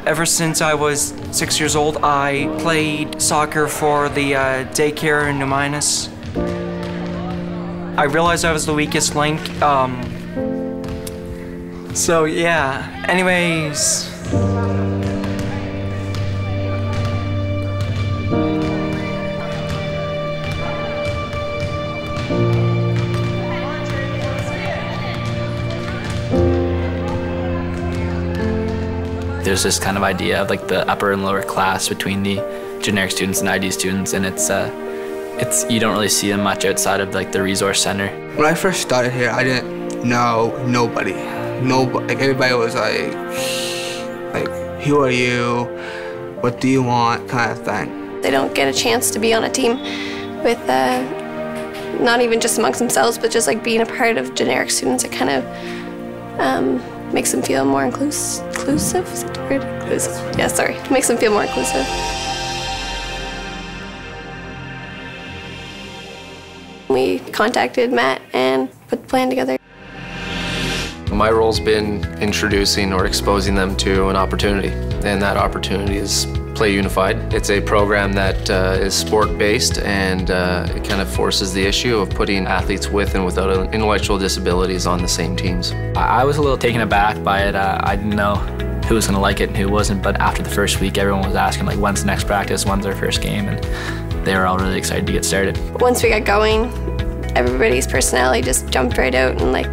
Ever since I was 6 years old, I played soccer for the daycare in New Minas. I realized I was the weakest link. So yeah, anyways. There's this kind of idea of like the upper and lower class between the generic students and ID students, and it's you don't really see them much outside of like the resource center. When I first started here, I didn't know nobody. Like everybody was like, who are you? What do you want? Kind of thing. They don't get a chance to be on a team with not even just amongst themselves, but just like being a part of generic students. It kind of makes them feel more inclusive. Is that the word? Inclusive. Yeah, sorry. Makes them feel more inclusive. We contacted Matt and put the plan together. My role's been introducing or exposing them to an opportunity, and that opportunity is Play Unified. It's a program that is sport-based, and it kind of forces the issue of putting athletes with and without intellectual disabilities on the same teams. I was a little taken aback by it. I didn't know who was going to like it and who wasn't, but after the first week, everyone was asking, like, when's the next practice, when's our first game, and they were all really excited to get started. Once we got going, everybody's personality just jumped right out, and like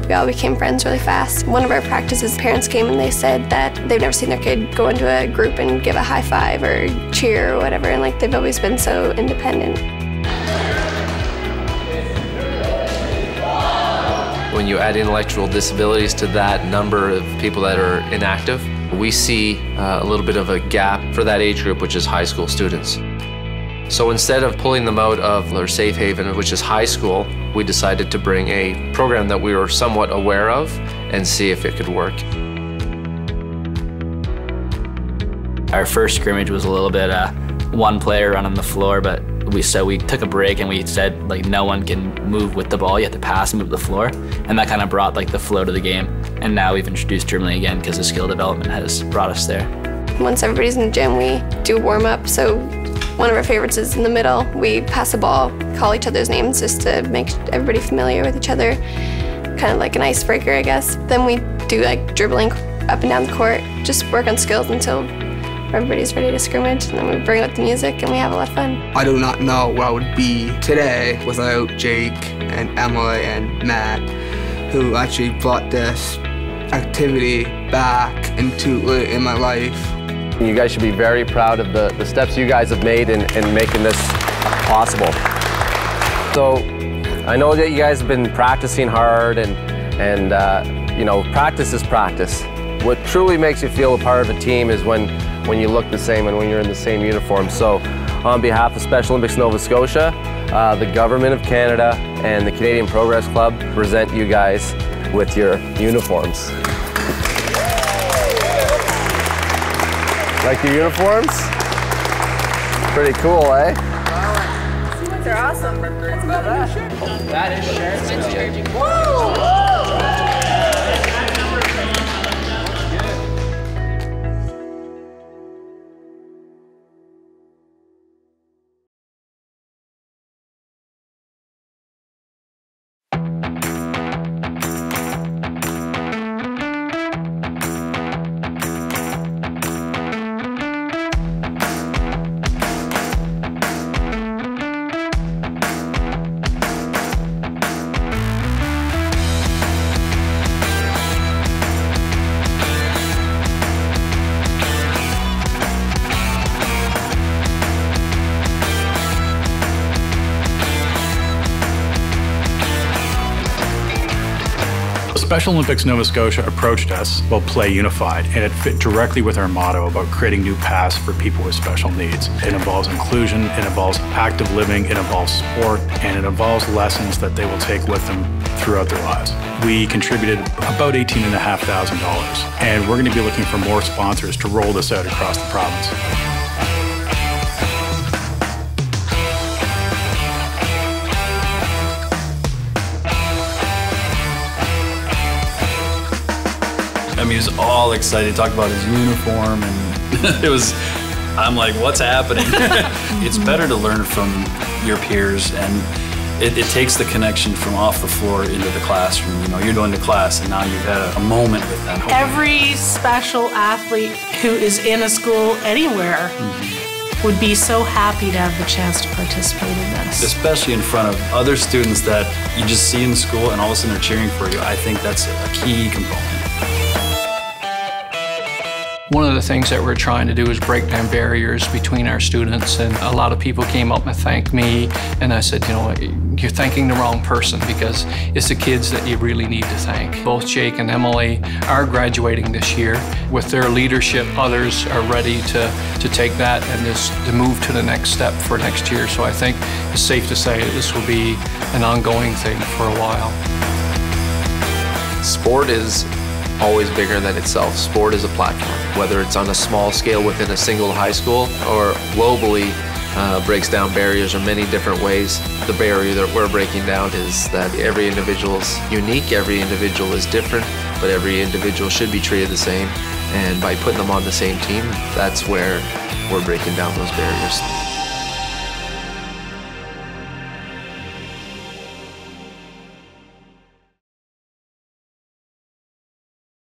we all became friends really fast. One of our practices, parents came and they said that they've never seen their kid go into a group and give a high five or cheer or whatever, and like they've always been so independent. When you add intellectual disabilities to that number of people that are inactive, we see a little bit of a gap for that age group, which is high school students. So instead of pulling them out of their safe haven, which is high school, we decided to bring a program that we were somewhat aware of and see if it could work. Our first scrimmage was a little bit one player running the floor, but we took a break and we said, like, no one can move with the ball, you have to pass and move the floor, and that kind of brought like the flow to the game. And now we've introduced dribbling again because the skill development has brought us there. Once everybody's in the gym, we do a warm-up. So one of our favorites is in the middle. We pass the ball, call each other's names just to make everybody familiar with each other, kind of like an icebreaker, I guess. Then we do like dribbling up and down the court, just work on skills until everybody's ready to scrimmage, and then we bring out the music and we have a lot of fun. I do not know where I would be today without Jake and Emily and Matt, who actually brought this activity back in my life. You guys should be very proud of the steps you guys have made in making this possible. So I know that you guys have been practicing hard, and you know, practice is practice. What truly makes you feel a part of a team is when you look the same and when you're in the same uniform. So on behalf of Special Olympics Nova Scotia, the Government of Canada and the Canadian Progress Club present you guys with your uniforms. Like your uniforms? Pretty cool, eh? They're awesome. That is Sharon's. Woo! Special Olympics Nova Scotia approached us about Play Unified, and it fit directly with our motto about creating new paths for people with special needs. It involves inclusion, it involves active living, it involves sport, and it involves lessons that they will take with them throughout their lives. We contributed about $18,500, and we're going to be looking for more sponsors to roll this out across the province. I He was all excited, talked about his uniform, and I'm like, what's happening? It's better to learn from your peers, and it takes the connection from off the floor into the classroom. You know, you're going to class, and now you've had a moment with them. Every special athlete who is in a school anywhere would be so happy to have the chance to participate in this. Especially in front of other students that you just see in school and all of a sudden they're cheering for you. I think that's a key component. One of the things that we're trying to do is break down barriers between our students, and a lot of people came up and thanked me, and I said, you know, you're thanking the wrong person, because it's the kids that you really need to thank. Both Jake and Emily are graduating this year. With their leadership, others are ready to take that and just to move to the next step for next year. So I think it's safe to say this will be an ongoing thing for a while. Sport is always bigger than itself. Sport is a platform, whether it's on a small scale within a single high school or globally, breaks down barriers in many different ways. The barrier that we're breaking down is that every individual is unique, every individual is different, but every individual should be treated the same. And by putting them on the same team, that's where we're breaking down those barriers.